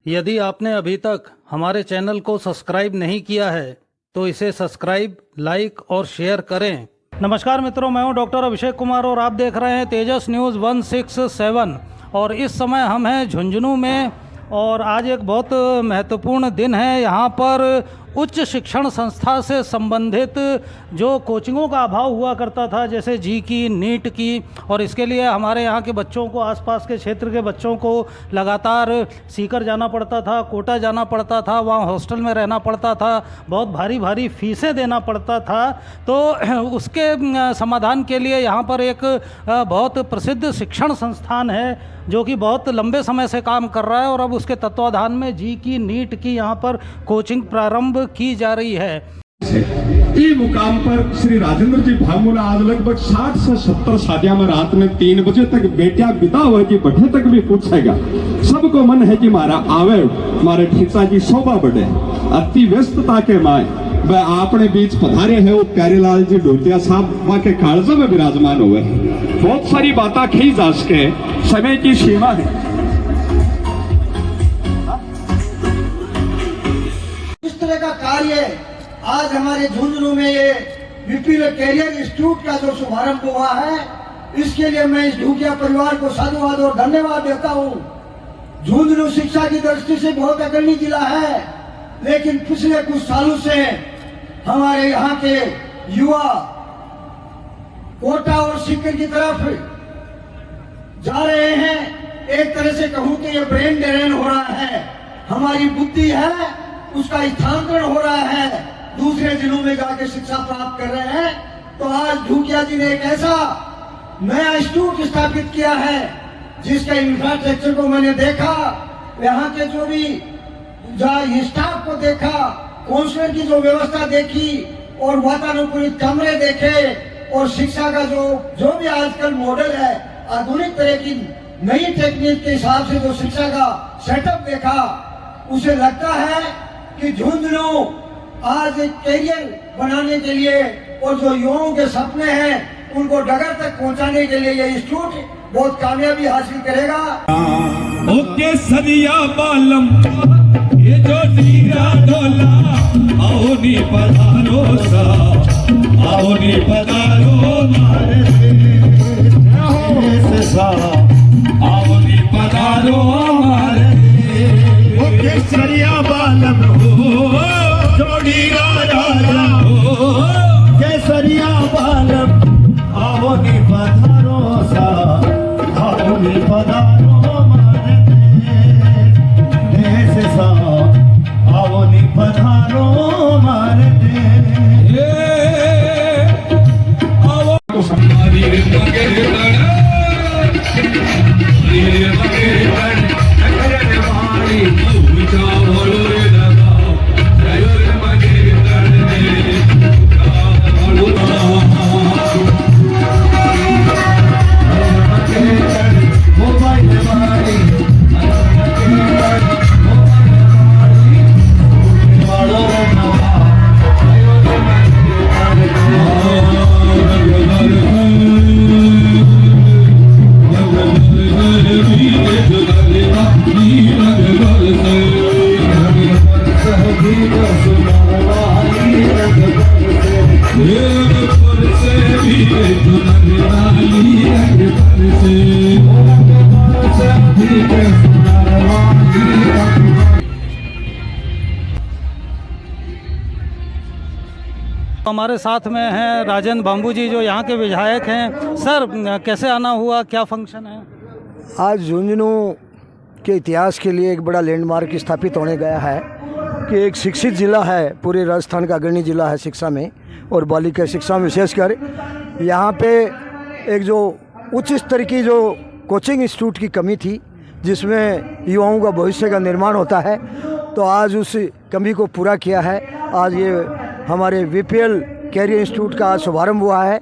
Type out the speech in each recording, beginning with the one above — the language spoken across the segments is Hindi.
यदि आपने अभी तक हमारे चैनल को सब्सक्राइब नहीं किया है तो इसे सब्सक्राइब, लाइक और शेयर करें। नमस्कार मित्रों, मैं हूं डॉक्टर अभिषेक कुमार और आप देख रहे हैं तेजस न्यूज़ 167। और इस समय हम हैं झुंझुनू में और आज एक बहुत महत्वपूर्ण दिन है। यहाँ पर उच्च शिक्षण संस्था से संबंधित जो कोचिंगों का अभाव हुआ करता था, जैसे जी की, नीट की, और इसके लिए हमारे यहाँ के बच्चों को, आसपास के क्षेत्र के बच्चों को लगातार सीकर जाना पड़ता था, कोटा जाना पड़ता था, वहाँ हॉस्टल में रहना पड़ता था, बहुत भारी भारी फीसें देना पड़ता था। तो उसके समाधान के लिए यहाँ पर एक बहुत प्रसिद्ध शिक्षण संस्थान है जो कि बहुत लंबे समय से काम कर रहा है और अब उसके तत्वाधान में जी की, नीट की यहाँ पर कोचिंग प्रारंभ की जा रही है। ये मुकाम पर श्री राजेंद्र जी भामुला आज लगभग 60 से 70 शादियां में रात में 3 बजे तक बेटिया बिता हुआ की बढ़े तक भी पूछेगा। सबको मन है कि मारा आवे, मारे ठीसा की शोभा बढ़े। अति व्यस्तता के माए वह आपने बीच पधारे है वो प्यारेलाल जी ढोटिया साहब वहां के कालजा में विराजमान हुए। बहुत सारी बातें खी जा सके, समय की सीमा है। इस तरह का कार्य आज हमारे झुंझुनू में ये विपिन कैरियर इंस्टीट्यूट का जो शुभारंभ हुआ है, इसके लिए मैं इस ढूकिया परिवार को साधुवाद और धन्यवाद देता हूँ। झुंझुनू शिक्षा की दृष्टि से बहुत अग्रणी जिला है, लेकिन पिछले कुछ सालों से हमारे यहाँ के युवा कोटा और सीकर की तरफ जा रहे हैं। एक तरह से कहूँ तो ये ब्रेन ड्रेन हो रहा है। हमारी बुद्धि है उसका स्थानांतरण हो रहा है, दूसरे जिलों में जाके शिक्षा प्राप्त कर रहे हैं। तो आज ढूकिया जी ने एक ऐसा नया इंस्टीट्यूट स्थापित किया है जिसका इंफ्रास्ट्रक्चर को मैंने देखा, यहाँ के जो भी स्टाफ को देखा, काउंसलर की जो व्यवस्था देखी और वातानुकूलित कमरे देखे और शिक्षा का जो भी आजकल मॉडल है, आधुनिक तरह की नई टेक्निक के हिसाब से जो शिक्षा का सेटअप देखा, उसे लगता है कि झुंझुनू आज एक कैरियर बनाने के लिए और जो युवाओं के सपने हैं उनको डगर तक पहुंचाने के लिए ये इंस्टीट्यूट बहुत कामयाबी हासिल करेगा। ओके सदिया बालम ये जो नीरा डोला, आओ नी पधारो सा, आओ नी पधारो मारे से सा, आओ नी पधारो मारे। ओके सदिया बालम हो जोड़ी राजा हो, केसरिया बालम आओ नी पधारो सा, आओ नी पधारो मारे देश सा, आओ नी पधारो मारे दे। आओ तो हमारी मगे तड़ ये मगे तड़ करे वाली पूजा बोलो रे दादा, जय रे मगे तड़ ने बोलो मोबाइल वाली हमारे साथ में हैं राजेंद्र बाम्बू जी जो यहाँ के विधायक हैं। सर, कैसे आना हुआ, क्या फंक्शन है? आज झुंझुनू के इतिहास के लिए एक बड़ा लैंडमार्क स्थापित होने गया है कि एक शिक्षित ज़िला है, पूरे राजस्थान का अग्रणी ज़िला है शिक्षा में और बालिका शिक्षा में विशेषकर। यहाँ पे एक जो उच्च स्तर की जो कोचिंग इंस्टीट्यूट की कमी थी जिसमें युवाओं का भविष्य का निर्माण होता है, तो आज उस कमी को पूरा किया है। आज ये हमारे वीपीएल कैरियर इंस्टीट्यूट का आज शुभारंभ हुआ है।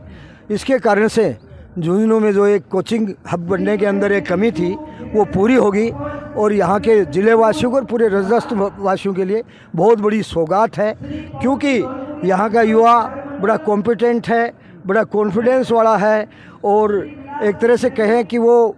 इसके कारण से झुंझुनू में जो एक कोचिंग हब बनने के अंदर एक कमी थी वो पूरी होगी और यहाँ के ज़िले वासियों को और पूरे राजस्थान वासियों के लिए बहुत बड़ी सौगात है, क्योंकि यहाँ का युवा बड़ा कॉम्पिटेंट है, बड़ा कॉन्फिडेंस वाला है और एक तरह से कहें कि वो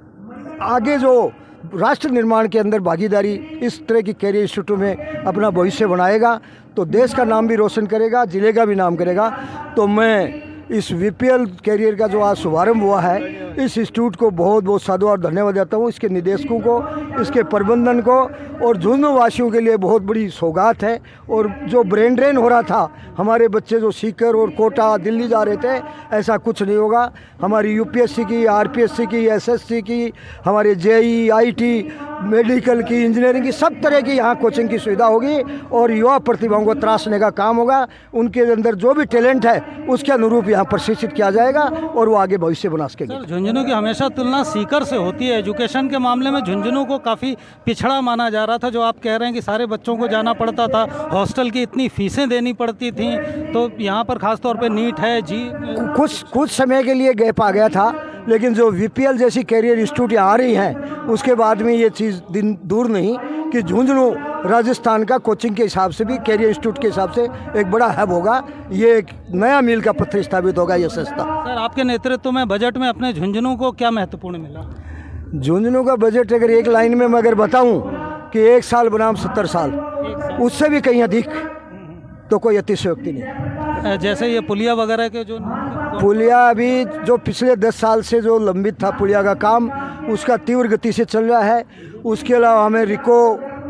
आगे जो राष्ट्र निर्माण के अंदर भागीदारी इस तरह की कैरियर इंस्टीट्यूट में अपना भविष्य बनाएगा तो देश का नाम भी रोशन करेगा, जिले का भी नाम करेगा। तो मैं इस वीपीएल कैरियर का जो आज शुभारंभ हुआ है, इस इंस्टीट्यूट को बहुत बहुत साधुवाद धन्यवाद देता हूँ, इसके निदेशकों को, इसके प्रबंधन को, और झुंझुनू वासियों के लिए बहुत बड़ी सौगात है। और जो ब्रेन ड्रेन हो रहा था, हमारे बच्चे जो सीकर और कोटा दिल्ली जा रहे थे, ऐसा कुछ नहीं होगा। हमारी यूपीएससी की, आरपीएससी की, एसएससी की, हमारे जेई, आईटी, मेडिकल की, इंजीनियरिंग की, सब तरह की यहाँ कोचिंग की सुविधा होगी और युवा प्रतिभाओं को तराशने का काम होगा। उनके अंदर जो भी टैलेंट है उसके अनुरूप यहाँ प्रशिक्षित किया जाएगा और वो आगे भविष्य बना सकेंगे। सर, झुंझुनू की हमेशा तुलना सीकर से होती है। एजुकेशन के मामले में झुंझुनू को काफ़ी पिछड़ा माना जा रहा था। जो आप कह रहे हैं कि सारे बच्चों को जाना पड़ता था, हॉस्टल की इतनी फीसें देनी पड़ती थी, तो यहाँ पर खासतौर पे नीट है जी। कुछ समय के लिए गैप आ गया था, लेकिन जो वीपीएल जैसी कैरियर इंस्टीट्यूट यहाँ आ रही हैं, उसके बाद में ये चीज़ दिन दूर नहीं कि झुंझुनू राजस्थान का कोचिंग के हिसाब से भी, कैरियर इंस्टीट्यूट के हिसाब से एक बड़ा हब होगा। ये एक नया मील का पत्थर स्थापित होगा ये संस्था। सर, आपके नेतृत्व में बजट में अपने झुंझुनू को क्या महत्वपूर्ण मिला? झुंझुनू का बजट अगर एक लाइन में मैं अगर बताऊं कि 1 साल बनाम 70 साल, उससे भी कहीं अधिक, तो कोई अतिशयोक्ति नहीं। जैसे ये पुलिया वगैरह के जो पुलिया अभी जो पिछले 10 साल से जो लंबित था पुलिया का काम, उसका तीव्र गति से चल रहा है। उसके अलावा हमें रिको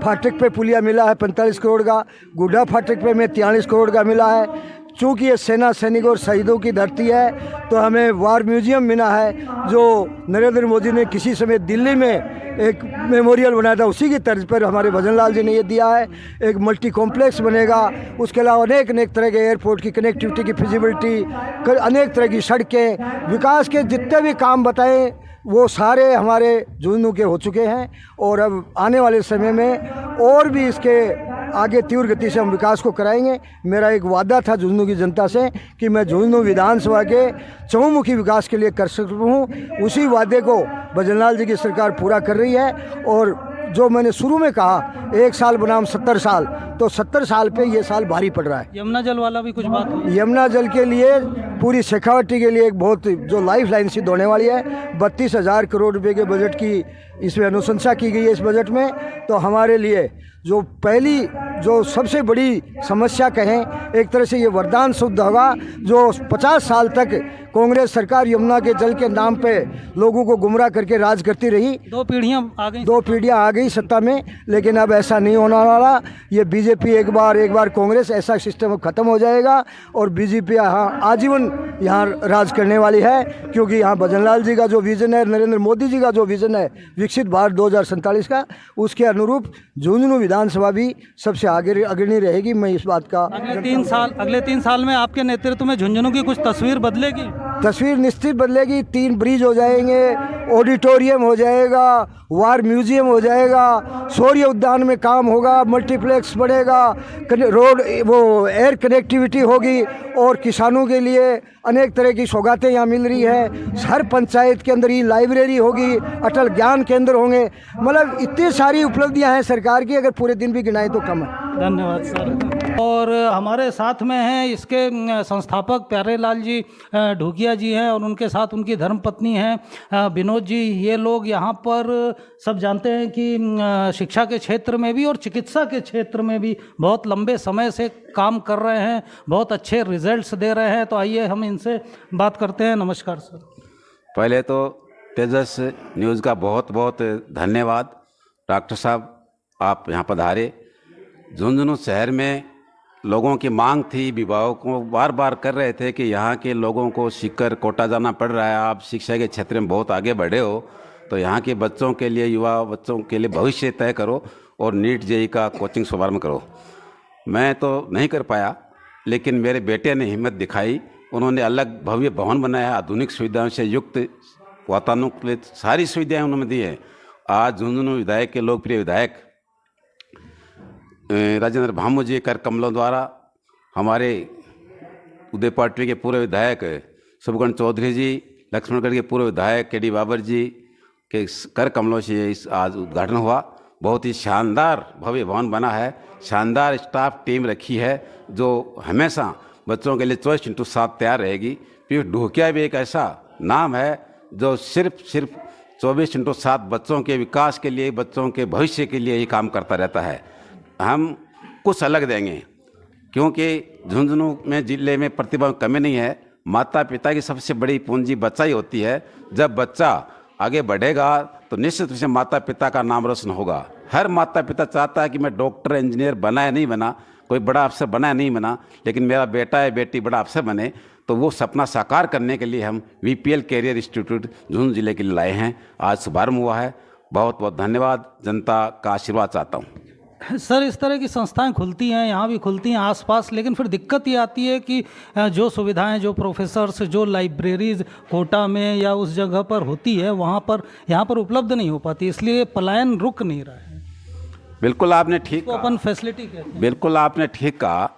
फाटक पे पुलिया मिला है 45 करोड़ का, गुड्डा फाटक पे में 43 करोड़ का मिला है। चूँकि ये सेना सैनिकों और शहीदों की धरती है, तो हमें वार म्यूजियम मिला है, जो नरेंद्र मोदी ने किसी समय दिल्ली में एक मेमोरियल बनाया था, उसी की तर्ज पर हमारे भजन लाल जी ने ये दिया है। एक मल्टी कॉम्प्लेक्स बनेगा। उसके अलावा अनेक तरह के एयरपोर्ट की कनेक्टिविटी की फिजिबिलिटी, अनेक तरह की सड़कें, विकास के जितने भी काम बताएं वो सारे हमारे झुंझुनू के हो चुके हैं। और अब आने वाले समय में और भी इसके आगे तीव्र गति से हम विकास को कराएंगे। मेरा एक वादा था झुंझुनू की जनता से कि मैं झुंझुनू विधानसभा के चहुमुखी विकास के लिए कर सकूँ। उसी वादे को भजनलाल जी की सरकार पूरा कर रही है। और जो मैंने शुरू में कहा 1 साल बनाम 70 साल, तो 70 साल पे ये साल भारी पड़ रहा है। यमुना जल वाला भी कुछ बात हुई? यमुना जल के लिए पूरी शेखावटी के लिए एक बहुत जो लाइफ लाइन सिद्ध होने वाली है। 32,000 करोड़ रुपए के बजट की इसमें अनुशंसा की गई है इस बजट में। तो हमारे लिए जो पहली जो सबसे बड़ी समस्या कहें, एक तरह से ये वरदान सिद्ध होगा। जो 50 साल तक कांग्रेस सरकार यमुना के जल के नाम पे लोगों को गुमराह करके राज करती रही, 2 पीढ़ियां आ गई, 2 पीढ़ियां आ गई सत्ता में, लेकिन अब ऐसा नहीं होने वाला। ये बीजेपी एक बार कांग्रेस, ऐसा सिस्टम खत्म हो जाएगा और बीजेपी यहाँ आजीवन यहाँ राज करने वाली है। क्योंकि यहाँ भजनलाल जी का जो विजन है, नरेंद्र मोदी जी का जो विजन है विकसित भारत 2047 का, उसके अनुरूप झुंझुनू विधानसभा भी सबसे आगे अग्रणी रहेगी। मैं इस बात का अगले 3 साल में आपके नेतृत्व में झुंझुनू की कुछ तस्वीर बदलेगी? तस्वीर निश्चित बदलेगी। 3 ब्रिज हो जाएंगे, ऑडिटोरियम हो जाएगा, वार म्यूजियम हो जाएगा, सूर्य उद्यान में काम होगा, मल्टीप्लेक्स बढ़ेगा, रोड वो एयर कनेक्टिविटी होगी और किसानों के लिए अनेक तरह की सौगातें यहाँ मिल रही है। हर पंचायत के अंदर ही लाइब्रेरी होगी, अटल ज्ञान केंद्र होंगे। मतलब इतनी सारी उपलब्धियाँ हैं सरकार की, अगर पूरे दिन भी गिनाएं तो कम है। धन्यवाद सर। और हमारे साथ में हैं इसके संस्थापक प्यारेलाल जी ढूकिया जी हैं और उनके साथ उनकी धर्मपत्नी हैं विनोद जी। ये लोग यहाँ पर सब जानते हैं कि शिक्षा के क्षेत्र में भी और चिकित्सा के क्षेत्र में भी बहुत लंबे समय से काम कर रहे हैं, बहुत अच्छे रिजल्ट्स दे रहे हैं। तो आइए हम इनसे बात करते हैं। नमस्कार सर। पहले तो तेजस न्यूज़ का बहुत बहुत धन्यवाद। डॉक्टर साहब आप यहाँ पधारे। झुंझुनू शहर में लोगों की मांग थी, विभागों को बार बार कर रहे थे कि यहाँ के लोगों को सीकर कोटा जाना पड़ रहा है, आप शिक्षा के क्षेत्र में बहुत आगे बढ़े हो, तो यहाँ के बच्चों के लिए, युवा बच्चों के लिए भविष्य तय करो और नीट जेई का कोचिंग शुभारंभ करो। मैं तो नहीं कर पाया, लेकिन मेरे बेटे ने हिम्मत दिखाई। उन्होंने अलग भव्य भवन बनाया, आधुनिक सुविधाओं से युक्त वातानुकूलित सारी सुविधाएँ उन्होंने दी हैं। आज झुंझुनू विधायक के लोकप्रिय विधायक राजेंद्र भामू जी कर कमलों द्वारा, हमारे उदय पार्टी के पूर्व विधायक शुभगण चौधरी जी, लक्ष्मणगढ़ के पूर्व विधायक के डी बाबर जी के कर कमलों से इस आज उद्घाटन हुआ। बहुत ही शानदार भव्य भवन बना है, शानदार स्टाफ टीम रखी है जो हमेशा बच्चों के लिए 24/7 तैयार रहेगी। पीयूष ढूकिया भी एक ऐसा नाम है जो सिर्फ 24/7 बच्चों के विकास के लिए, बच्चों के भविष्य के लिए ही काम करता रहता है। हम कुछ अलग देंगे, क्योंकि झुंझुनू में जिले में प्रतिभा की कमी नहीं है। माता पिता की सबसे बड़ी पूंजी बच्चा ही होती है। जब बच्चा आगे बढ़ेगा तो निश्चित रूप से माता पिता का नाम रोशन होगा। हर माता पिता चाहता है कि मैं डॉक्टर, इंजीनियर बना या नहीं बना, कोई बड़ा अफसर बना या नहीं बना, लेकिन मेरा बेटा या बेटी बड़ा अफसर बने। तो वो सपना साकार करने के लिए हम VPL कैरियर इंस्टीट्यूट झुंझुनू जिले के लिए लाए हैं। आज शुभारंभ हुआ है। बहुत बहुत धन्यवाद। जनता का आशीर्वाद चाहता हूँ। सर, इस तरह की संस्थाएं खुलती हैं, यहाँ भी खुलती हैं आसपास, लेकिन फिर दिक्कत ये आती है कि जो सुविधाएं, जो प्रोफेसर्स, जो लाइब्रेरीज कोटा में या उस जगह पर होती है, वहाँ पर यहाँ पर उपलब्ध नहीं हो पाती, इसलिए पलायन रुक नहीं रहा है। बिल्कुल आपने ठीक तो कहा। अपन फैसिलिटी कहते हैं। बिल्कुल आपने ठीक कहा,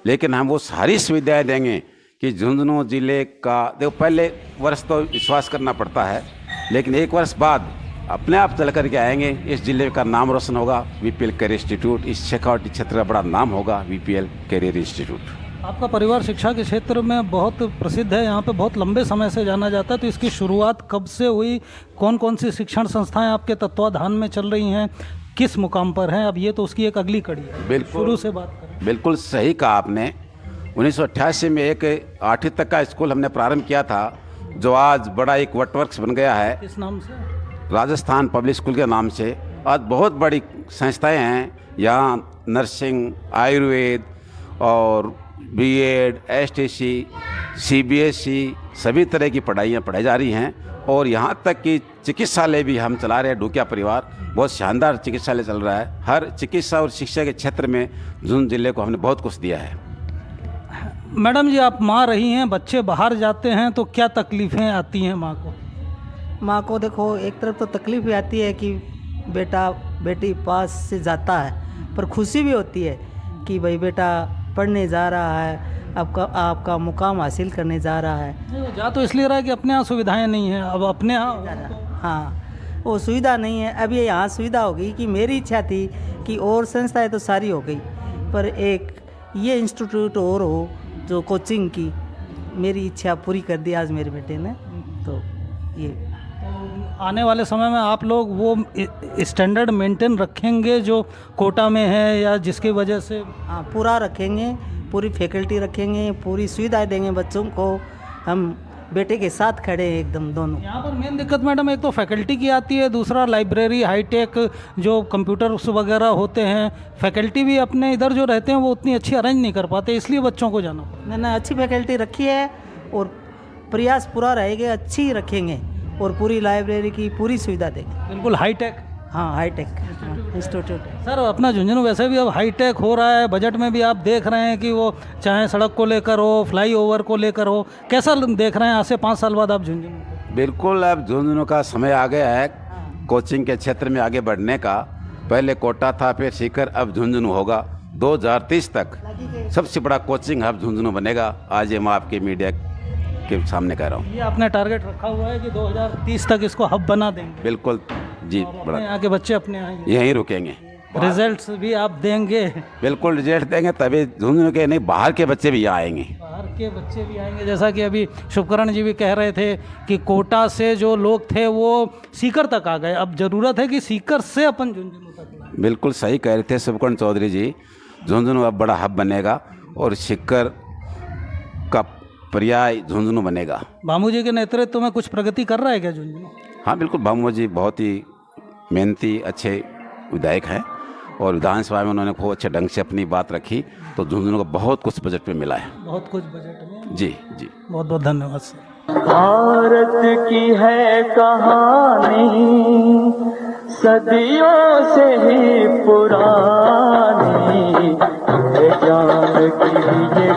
लेकिन हम वो सारी सुविधाएं देंगे कि झुंझुनू जिले का, देखो पहले वर्ष तो विश्वास करना पड़ता है, लेकिन एक वर्ष बाद अपने आप चल करके आएंगे। इस जिले का नाम रोशन होगा। VPL कैरियर इंस्टीट्यूट, इस शेखावटी क्षेत्र का बड़ा नाम होगा VPL कैरियर इंस्टीट्यूट। आपका परिवार शिक्षा के क्षेत्र में बहुत प्रसिद्ध है, यहाँ पे बहुत लंबे समय से जाना जाता है, तो इसकी शुरुआत कब से हुई? कौन कौन सी शिक्षण संस्थाएं आपके तत्वाधान में चल रही हैं? किस मुकाम पर हैं अब? ये तो उसकी एक अगली कड़ी है। बिल्कुल, शुरू से बात करें। बिल्कुल सही कहा आपने। 1988 में एक 8वीं तक का स्कूल हमने प्रारंभ किया था, जो आज बड़ा एक वटवर्क्स बन गया है। किस नाम से? राजस्थान पब्लिक स्कूल के नाम से। आज बहुत बड़ी संस्थाएं हैं यहाँ, नर्सिंग, आयुर्वेद और BEd, STC, CBSE सभी तरह की पढ़ाइयाँ पढ़ाई जा रही हैं। और यहाँ तक कि चिकित्सालय भी हम चला रहे हैं। ढूकिया परिवार बहुत शानदार चिकित्सालय चल रहा है। हर चिकित्सा और शिक्षा के क्षेत्र में झुंझुनू जिले को हमने बहुत कुछ दिया है। मैडम जी, आप माँ रही हैं, बच्चे बाहर जाते हैं तो क्या तकलीफ़ें आती हैं माँ को? माँ को देखो, एक तरफ तो तकलीफ भी आती है कि बेटा बेटी पास से जाता है, पर खुशी भी होती है कि भाई बेटा पढ़ने जा रहा है, आपका मुकाम हासिल करने जा रहा है। नहीं, वो जा तो इसलिए रहा है कि अपने यहाँ सुविधाएं नहीं हैं। अब अपने यहाँ हाँ, वो सुविधा नहीं है। अब ये यहाँ सुविधा हो गई कि मेरी इच्छा थी कि और संस्थाएं तो सारी हो गई, पर एक ये इंस्टीट्यूट और हो जो कोचिंग की, मेरी इच्छा पूरी कर दी आज मेरे बेटे ने। तो ये आने वाले समय में आप लोग वो स्टैंडर्ड मेंटेन रखेंगे जो कोटा में है, या जिसकी वजह से? हाँ, पूरा रखेंगे, पूरी फैकल्टी रखेंगे, पूरी सुविधाएं देंगे बच्चों को। हम बेटे के साथ खड़े हैं एकदम दोनों। यहाँ पर मेन दिक्कत मैडम एक तो फैकल्टी की आती है, दूसरा लाइब्रेरी, हाईटेक जो कंप्यूटर्स वगैरह होते हैं, फैकल्टी भी अपने इधर जो रहते हैं वो उतनी अच्छी अरेंज नहीं कर पाते, इसलिए बच्चों को जाना पड़ता है। मैंने अच्छी फैकल्टी रखी है और प्रयास पूरा रहेगा, अच्छी रखेंगे और पूरी लाइब्रेरी की पूरी सुविधा देंगे। बिल्कुल हाईटेक। हाँ, हाईटेक इंस्टीट्यूट है। सर, अपना झुंझुनू वैसे भी अब हाईटेक हो रहा है। बजट में भी आप देख रहे हैं कि वो चाहे सड़क को लेकर हो, फ्लाईओवर को लेकर हो, कैसा देख रहे हैं आज से 5 साल बाद आप झुंझुनू को? बिल्कुल, अब झुंझुनू का समय आ गया है कोचिंग के क्षेत्र में आगे बढ़ने का। पहले कोटा था, फिर सीकर, अब झुंझुनू होगा। 2030 तक सबसे बड़ा कोचिंग हब झुंझुनू बनेगा। आज ये मैं आपके मीडिया के सामने कह रहा हूँ। ये आपने टारगेट रखा हुआ है कि 2030 तक इसको हब बना देंगे? बिल्कुल जी, अपने यहाँ के बच्चे अपने आएंगे, यहीं रुकेंगे। रिजल्ट्स भी आप देंगे? बिल्कुल रिजल्ट देंगे, तभी झुंझुनू के नहीं, बाहर के बच्चे भी यहाँ आएंगे। बाहर के बच्चे भी आएंगे। जैसा कि अभी शुभकरण जी भी कह रहे थे कि कोटा से जो लोग थे वो सीकर तक आ गए, अब ज़रूरत है कि सीकर से अपन झुंझुनू तक लाएं। बिल्कुल सही कह रहे थे शुभकरण चौधरी जी। झुंझुनू अब बड़ा हब बनेगा और सीकर का पर्याय झुंझुनू बनेगा। भामू जी के नेतृत्व में कुछ प्रगति कर रहा है क्या झुंझुनू? हाँ बिल्कुल, भामू जी बहुत ही मेहनती अच्छे विधायक हैं और विधानसभा में उन्होंने खूब अच्छे ढंग से अपनी बात रखी, तो झुंझुनू को बहुत कुछ बजट में मिला है। बहुत कुछ बजट में? जी जी, बहुत बहुत धन्यवाद सर। भारत की है कहानी सदियों से ही पुरानी, ये जान की ये